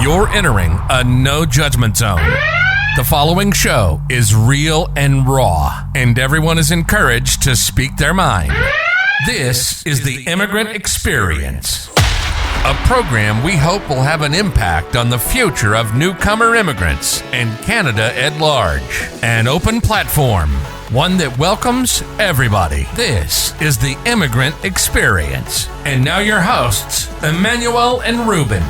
You're entering a no judgment zone. The following show is real and raw, and everyone is encouraged to speak their mind. This is the Immigrant Experience, a program we hope will have an impact on the future of newcomer immigrants and Canada at large. An open platform, one that welcomes everybody. This is the Immigrant Experience. And now your hosts, Emmanuel and Ruben.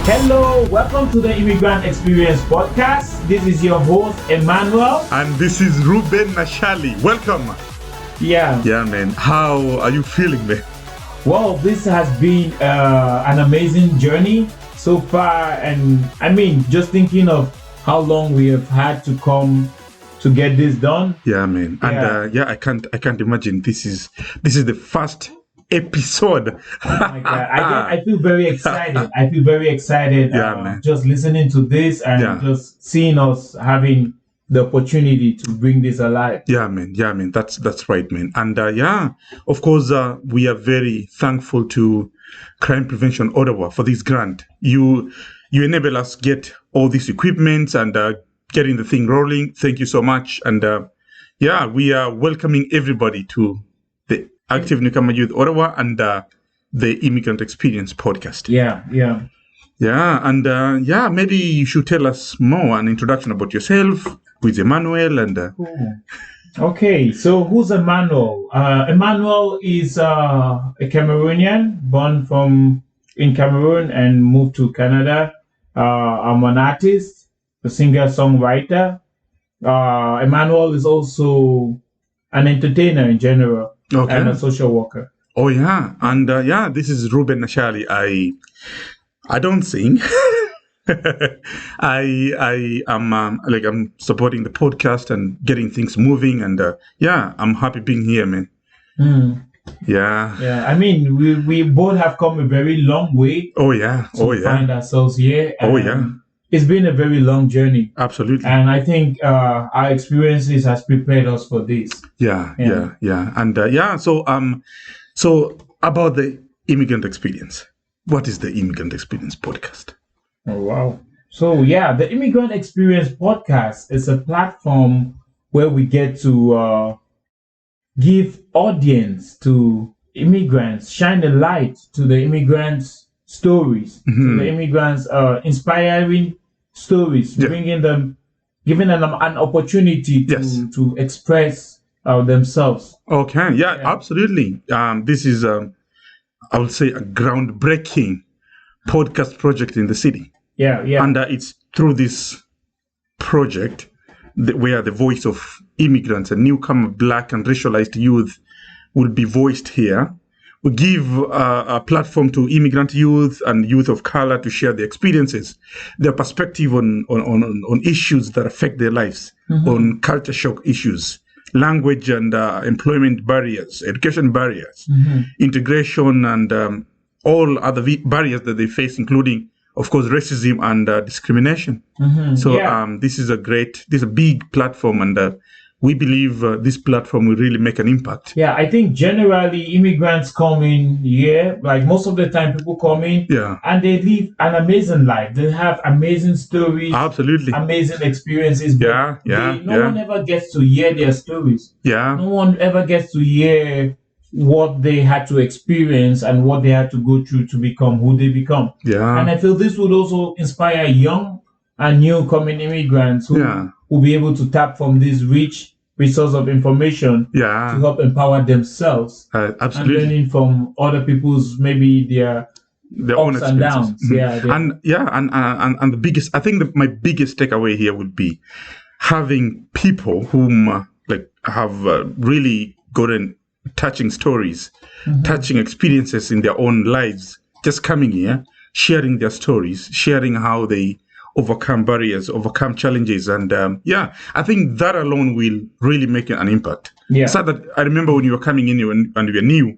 Hello, welcome to the Immigrant Experience podcast. This is your host, Emmanuel. And this is Ruben Nashali. Welcome. Yeah, man. How are you feeling, man? Well, this has been an amazing journey so far. And I mean, just thinking of how long we have had to come to get this done. Yeah, man. And I can't imagine this is the first episode. Oh my God. I feel very excited. Man. Just listening to this and just seeing us having the opportunity to bring this alive. Yeah, man. That's right, man. And of course, we are very thankful to Crime Prevention Ottawa for this grant. You enable us get all these equipment and getting the thing rolling. Thank you so much. And we are welcoming everybody to the Active Newcomer Youth Ottawa and the Immigrant Experience podcast. Yeah, and maybe you should tell us more, an introduction about yourself with Emmanuel and. Okay, so who's Emmanuel? Emmanuel is a Cameroonian, born in Cameroon and moved to Canada. I'm an artist, a singer-songwriter. Emmanuel is also an entertainer in general. Okay. And a social worker. Oh yeah, and this is Ruben Nashali. I don't sing. I am I'm supporting the podcast and getting things moving, and I'm happy being here, man. Yeah. I mean, we both have come a very long way. To find ourselves here. It's been a very long journey. Absolutely. And I think our experiences has prepared us for this. Yeah. And so about the Immigrant Experience. What is the Immigrant Experience podcast? Oh, wow. So, the Immigrant Experience podcast is a platform where we get to give audience to immigrants, shine a light to the immigrants' stories, to the immigrants' inspiring stories, giving them an opportunity to express themselves. Okay, absolutely. This is, I would say, a groundbreaking podcast project in the city. Yeah. And it's through this project where the voice of immigrants and newcomer Black and racialized youth will be voiced here. We give a platform to immigrant youth and youth of color to share their experiences, their perspective on issues that affect their lives, on culture shock issues, language and employment barriers, education barriers, integration, and all other barriers that they face, including, of course, racism and discrimination. This is a big platform, and we believe this platform will really make an impact. Yeah, I think generally immigrants come in here, like most of the time people come in and they live an amazing life. They have amazing stories, absolutely amazing experiences. No one ever gets to hear their stories. No one ever gets to hear what they had to experience and what they had to go through to become who they become. And I feel this would also inspire young and new coming immigrants who will be able to tap from this rich resource of information to help empower themselves. Absolutely. And learning from other people's, maybe their own ups and downs. And the biggest, I think my biggest takeaway here would be having people whom have really gotten touching stories, touching experiences in their own lives, just coming here, sharing their stories, sharing how they overcome barriers, overcome challenges. And I think that alone will really make an impact. So that I remember when you were coming in and we were new,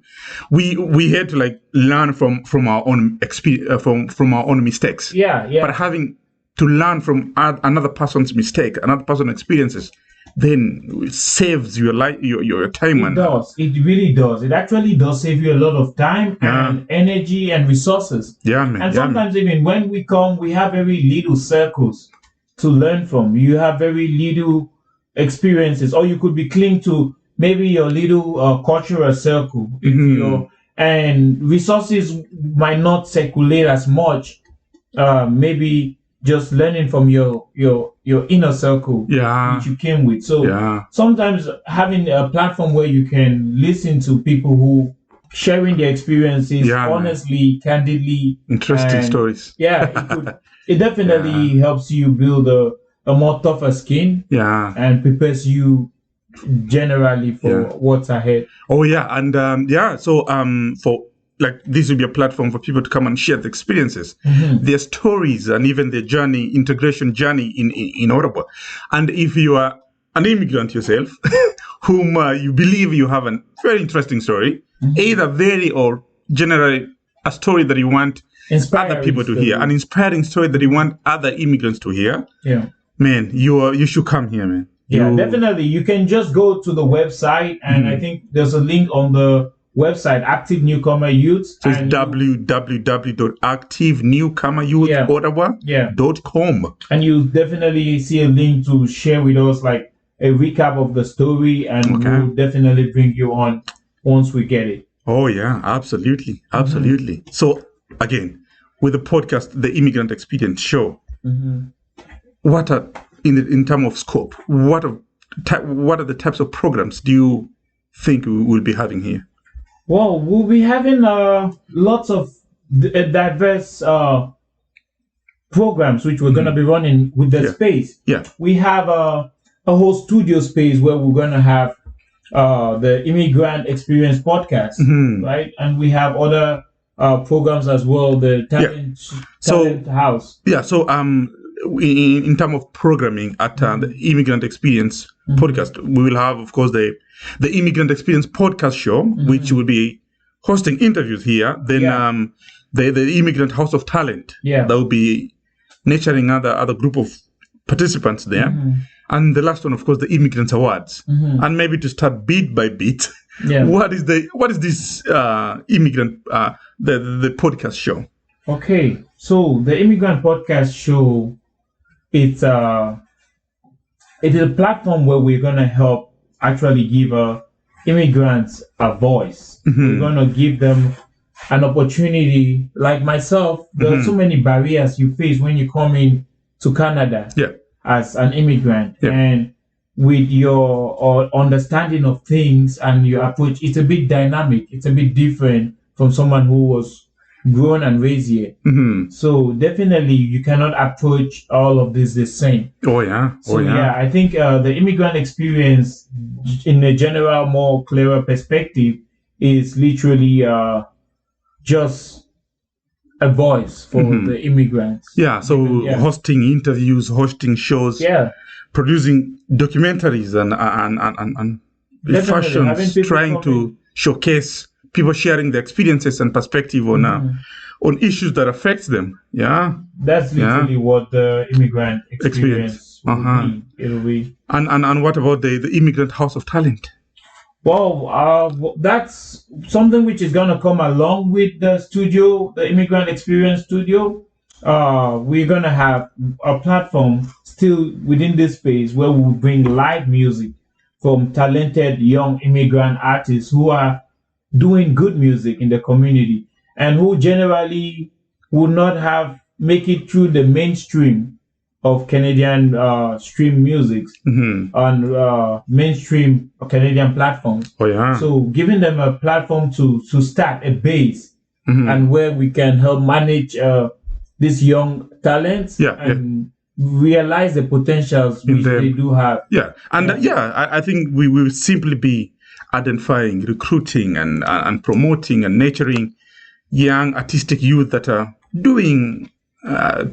we had to learn from our own experience, from our own mistakes. But having to learn from another person's mistake, another person's experiences, then it saves your life, your time. It does. It really does. It actually does save you a lot of time and energy and resources. Yeah, man. And sometimes even when we come, we have very little circles to learn from. You have very little experiences, or you could be clinging to maybe your little cultural circle. And resources might not circulate as much. Maybe just learning from your inner circle, which you came with. So sometimes having a platform where you can listen to people who sharing their experiences honestly, candidly, interesting stories. It definitely helps you build a more tougher skin. And prepares you generally for what's ahead. So for like this will be a platform for people to come and share the experiences, their stories, and even their journey, integration journey in Ottawa. And if you are an immigrant yourself, whom you believe you have a very interesting story, either very or generally a story that you want other people to hear, an inspiring story that you want other immigrants to hear, man, you should come here, man. Definitely. You can just go to the website, and I think there's a link on the website, Active Newcomer Youth. So it's www.activenewcomeryouth.ottawa.com. And you'll definitely see a link to share with us like a recap of the story, and we'll definitely bring you on once we get it. Oh yeah, absolutely. So again, with the podcast, the Immigrant Experience show, what are in terms of scope, what are the types of programs do you think we will be having here? Well, we'll be having lots of diverse programs which we're going to be running with the space. We have a whole studio space where we're going to have the Immigrant Experience podcast, right? And we have other programs as well, the talent house. So in terms of programming at the Immigrant Experience podcast, we will have, of course, the Immigrant Experience podcast show, which will be hosting interviews here. Then the Immigrant House of Talent, that will be nurturing other group of participants there. And the last one, of course, the Immigrants Awards. And maybe to start bit by bit, what is this immigrant the podcast show? Okay, so the Immigrant Podcast Show, it is a platform where we're gonna help actually give immigrants a voice. We're gonna give them an opportunity. Like myself, there are so many barriers you face when you come in to Canada as an immigrant, and with your understanding of things and your approach, it's a bit dynamic. It's a bit different from someone who was grown and raised here. So definitely you cannot approach all of this the same. I think the Immigrant Experience in a general, more clearer perspective is literally just a voice for the immigrants. Hosting interviews, hosting shows, producing documentaries and fashions, trying to showcase people sharing their experiences and perspective on issues that affects them. That's literally what the Immigrant Experience will be. It'll be. And what about the Immigrant House of Talent? Well, that's something which is going to come along with the studio, the Immigrant Experience studio. We're going to have a platform still within this space where we'll bring live music from talented young immigrant artists who are doing good music in the community and who generally would not make it through the mainstream of Canadian stream music on mainstream Canadian platforms. So giving them a platform to start a base and where we can help manage these young talents and realize the potentials which they do have. I think we will simply be identifying, recruiting, and promoting and nurturing young artistic youth that are doing a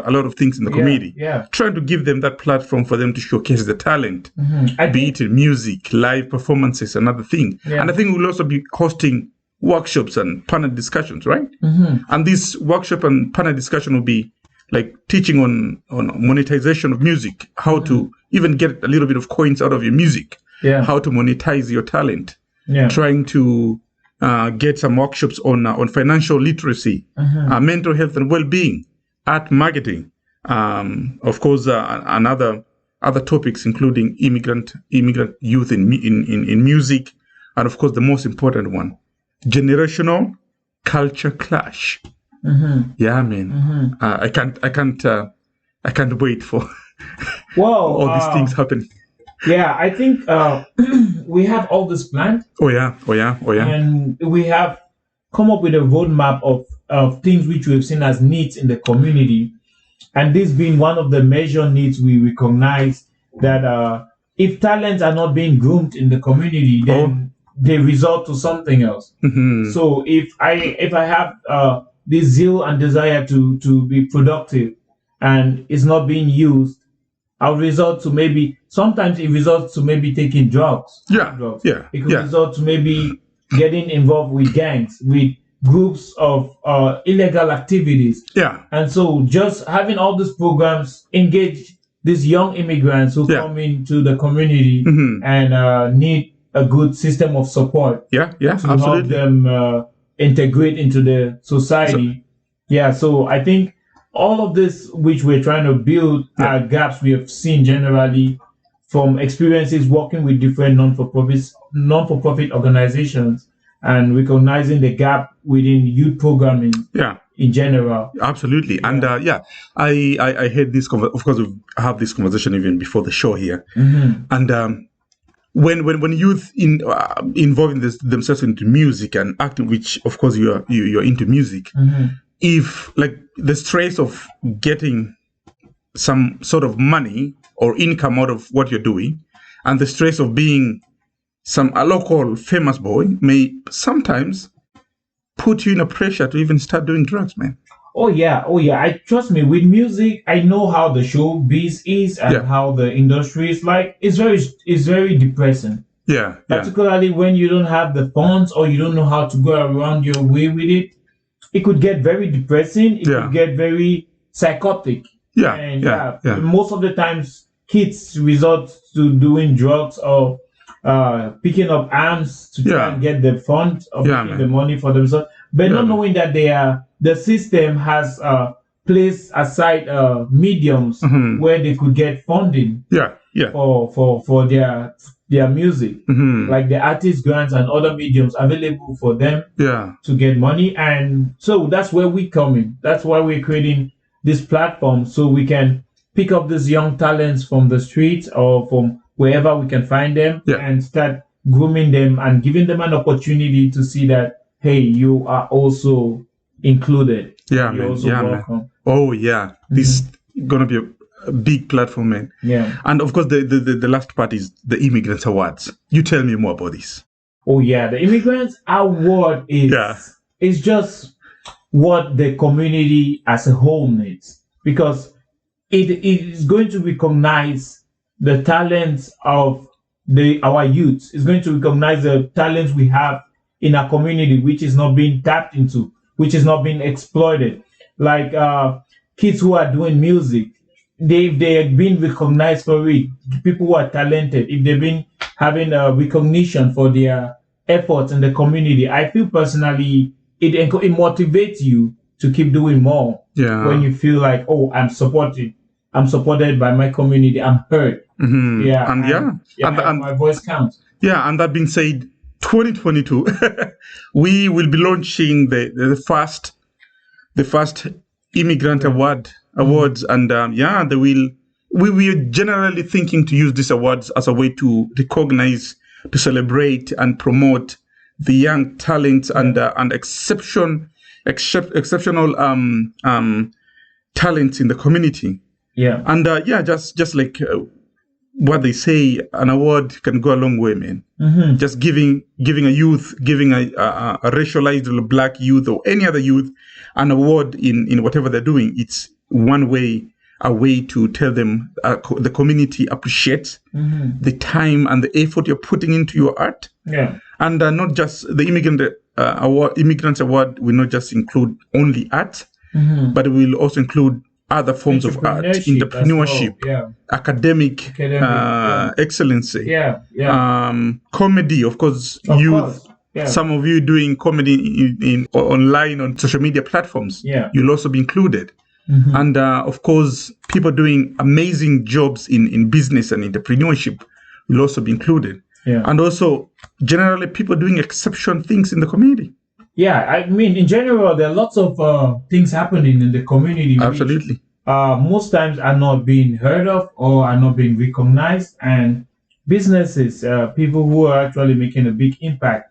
lot of things in the community. Trying to give them that platform for them to showcase the talent, be it in music, live performances, and other things. And I think we'll also be hosting workshops and panel discussions, right? And this workshop and panel discussion will be like teaching on monetization of music, how to even get a little bit of coins out of your music. Yeah. How to monetize your talent. Yeah. Trying to get some workshops on financial literacy, mental health and well-being, art marketing, of course, and other topics, including immigrant youth in music, and of course the most important one, generational culture clash. Yeah, man. I can't wait for all these things happening. Yeah, I think we have all this planned. Oh yeah. And we have come up with a roadmap of things which we've seen as needs in the community. And this being one of the major needs, we recognize that if talents are not being groomed in the community, then they resort to something else. So if I have this zeal and desire to be productive and it's not being used, I'll resort to sometimes it results to maybe taking drugs. Yeah. It could result to maybe getting involved with gangs, with groups of illegal activities. Yeah. And so just having all these programs engage these young immigrants who come into the community and need a good system of support to absolutely. help them integrate into the society. So I think all of this which we're trying to build are gaps we have seen generally from experiences working with different non-for-profit organizations and recognizing the gap within youth programming in general. Absolutely. And I had this, of course, we have this conversation even before the show here. And when youth involving themselves into music and acting, which of course you're into music, if like the stress of getting some sort of money or income out of what you're doing, and the stress of being a local famous boy may sometimes put you in a pressure to even start doing drugs, man. Oh yeah. Trust me, with music, I know how the showbiz is and how the industry is like. It's very depressing. Yeah. Particularly when you don't have the funds or you don't know how to go around your way with it. It could get very depressing. It could get very psychotic. Most of the times, kids resort to doing drugs or picking up arms to try and get the fund of making the money for themselves, but not knowing that the system has placed aside mediums where they could get funding for their music, like the artist grants and other mediums available for them to get money. And so that's where we come in. That's why we're creating this platform, so we can pick up these young talents from the streets or from wherever we can find them and start grooming them and giving them an opportunity to see that, hey, you are also included. You're also welcome. Man. Oh yeah, this is gonna be a big platform, man. Yeah. And of course, the last part is the Immigrants Awards. You tell me more about this. Oh yeah, the Immigrants Award is just what the community as a whole needs, because it is going to recognize the talents of our youth. It's going to recognize the talents we have in our community, which is not being tapped into, which is not being exploited. Like kids who are doing music, they've been recognized for it. People who are talented, if they've been having a recognition for their efforts in the community, I feel personally it motivates you to keep doing more. Yeah. When you feel like, oh, I'm supported by my community, I'm heard. Yeah. And my voice counts. Yeah, and that being said, 2022, we will be launching the first Immigrant Awards, and we are generally thinking to use these awards as a way to recognize, to celebrate, and promote the young talents and exceptional talents in the community. Yeah. And just like what they say, an award can go a long way, man. Just giving a youth, giving a racialized or black youth or any other youth an award in whatever they're doing, it's a way to tell them the community appreciates the time and the effort you're putting into your art. Yeah. And not just the Immigrants Award will not just include only art, but it will also include other forms of art, entrepreneurship, academic excellency, comedy. Of course, youth. Some of you doing comedy in online on social media platforms. You'll also be included. And of course, people doing amazing jobs in business and entrepreneurship will also be included. And also, generally, people doing exceptional things in the community. I mean, in general, there are lots of things happening in the community. Absolutely. Which, most times are not being heard of or are not being recognized. And businesses, people who are actually making a big impact,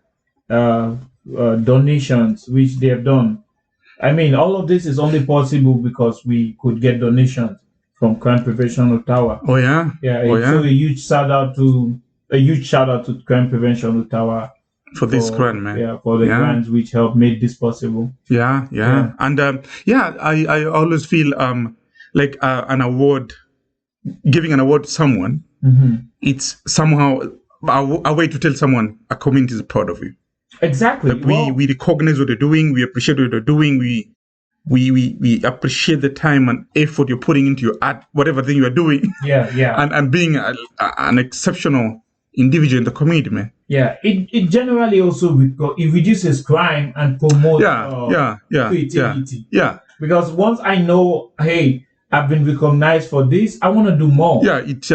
donations, which they have done. I mean, all of this is only possible because we could get donations from Crime Prevention Ottawa. So a huge shout out to Crime Prevention Ottawa for this grant, man. For the grants which helped make this possible. And I always feel like an award, giving an award to someone, it's somehow a way to tell someone a community is proud of you. Exactly. Like we recognize what they're doing. We appreciate what they're doing. We appreciate the time and effort you're putting into your art, whatever thing you are doing. And being an exceptional individual in the community, man. It generally also it reduces crime and promotes creativity. Because once I know, hey, I've been recognized for this, I want to do more. It's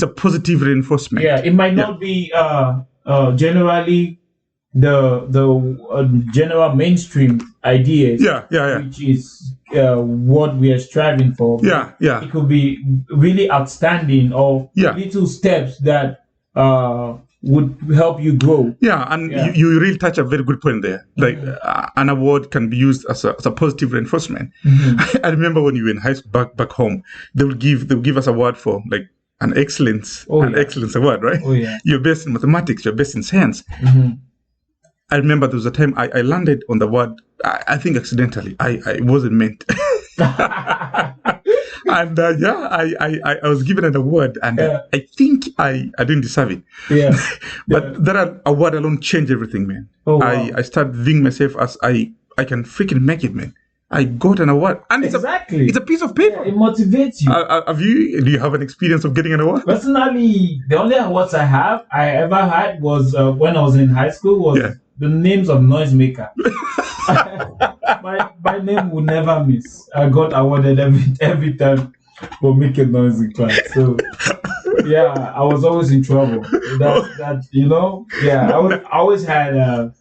a positive reinforcement. It might not be generally the general mainstream ideas, which is what we are striving for. It could be really outstanding or little steps that would help you grow. You really touch a very good point there. Like an award can be used as a positive reinforcement. I remember when you were in high school back home, they'll give us award for like an excellence award, right? You're best in mathematics, you're best in science. I remember there was a time I landed on the word, I think accidentally. I wasn't meant. And I was given an award, and I think I didn't deserve it. But that award alone changed everything, man. I started viewing myself as I can freaking make it, man. I got an award, and it's a piece of paper. It motivates you. Do you have an experience of getting an award? Personally, the only awards I ever had was when I was in high school was the names of noisemaker. my name would never miss. I got awarded every time for making noise in class. So I was always in trouble. I always had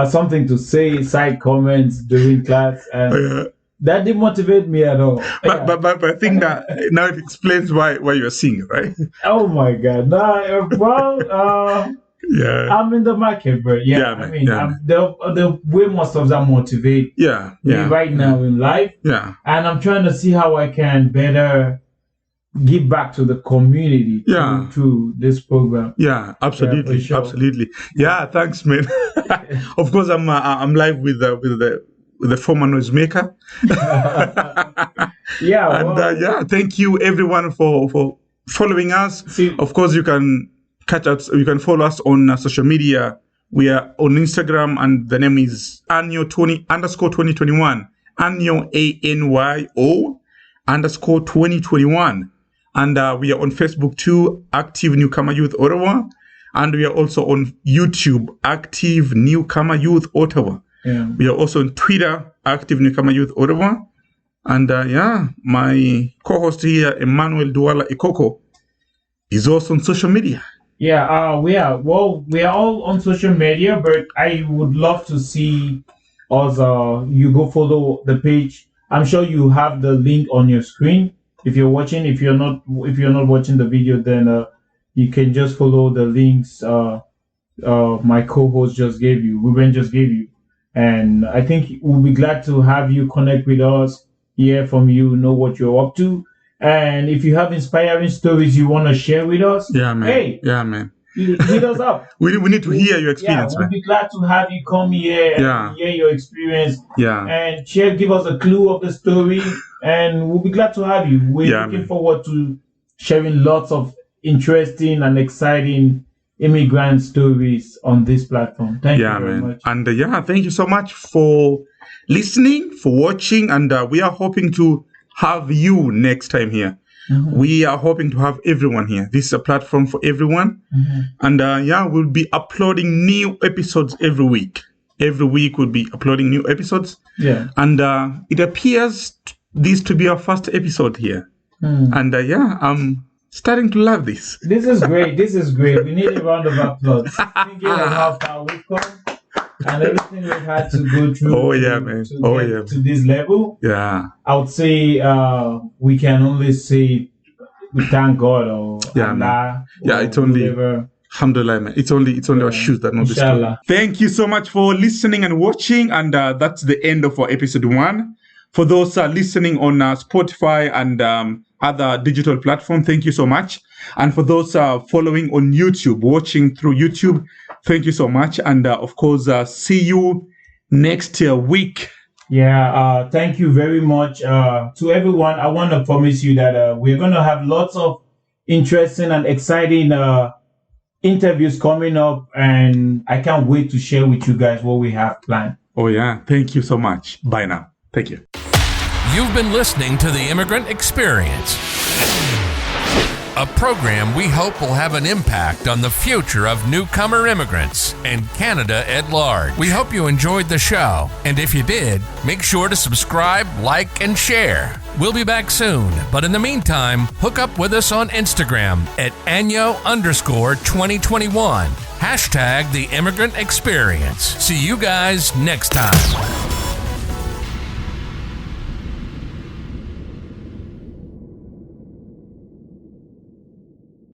something to say, side comments during class, and that didn't motivate me at all. But I think that now it explains why you're singing, right? Oh my God! I'm in the market, but the way most of them motivate me right now in life, and I'm trying to see how I can better give back to the community through this program. Absolutely, absolutely. Thanks, man. Of course, I'm live with the former noisemaker. Thank you everyone for following us. Of course, you can catch us. You can follow us on social media. We are on Instagram, and the name is Anyo_2021. Anyo ANYO_2021. And we are on Facebook too, Active Newcomer Youth Ottawa. And we are also on YouTube, Active Newcomer Youth Ottawa. We are also on Twitter, Active Newcomer Youth Ottawa. And my co-host here, Emmanuel Douala Ikoko, is also on social media. We are. Well, we are all on social media, but I would love to see us. You go follow the page. I'm sure you have the link on your screen. If you're watching, if you're not watching the video, then you can just follow the links my co-host just gave you, Ruben just gave you. And I think we'll be glad to have you connect with us, hear from you, know what you're up to. And if you have inspiring stories you want to share with us, man. Hit us up. We need to hear your experience, man. We'll be glad to have you come here and hear your experience. And give us a clue of the story. And we'll be glad to have you. We're looking forward to sharing lots of interesting and exciting immigrant stories on this platform. Thank you very much. And thank you so much for listening, for watching, and we are hoping to have you next time here. We are hoping to have everyone here. This is a platform for everyone. And we'll be uploading new episodes every week. Every week we'll be uploading new episodes. Yeah. And it appears this to be our first episode here. And I'm starting to love this. This is great. This is great. We need a round of applause. Thinking of how far we've come and everything we've had to go through to this level. Yeah. I would say we can only say we thank God or Allah. It's only whatever. Alhamdulillah, man. It's only our shoes that know the story. Thank you so much for listening and watching, and that's the end of our episode 1. For those listening on Spotify and other digital platforms, thank you so much. And for those following on YouTube, watching through YouTube, thank you so much. And of course, see you next week. Yeah, thank you very much to everyone. I want to promise you that we're going to have lots of interesting and exciting interviews coming up, and I can't wait to share with you guys what we have planned. Oh yeah, thank you so much. Bye now. Thank you. You've been listening to the Immigrant Experience, a program we hope will have an impact on the future of newcomer immigrants and Canada at large. We hope you enjoyed the show, and if you did, make sure to subscribe, like, and share. We'll be back soon, but in the meantime, hook up with us on Instagram at @Anyo_2021. #The Immigrant Experience. See you guys next time.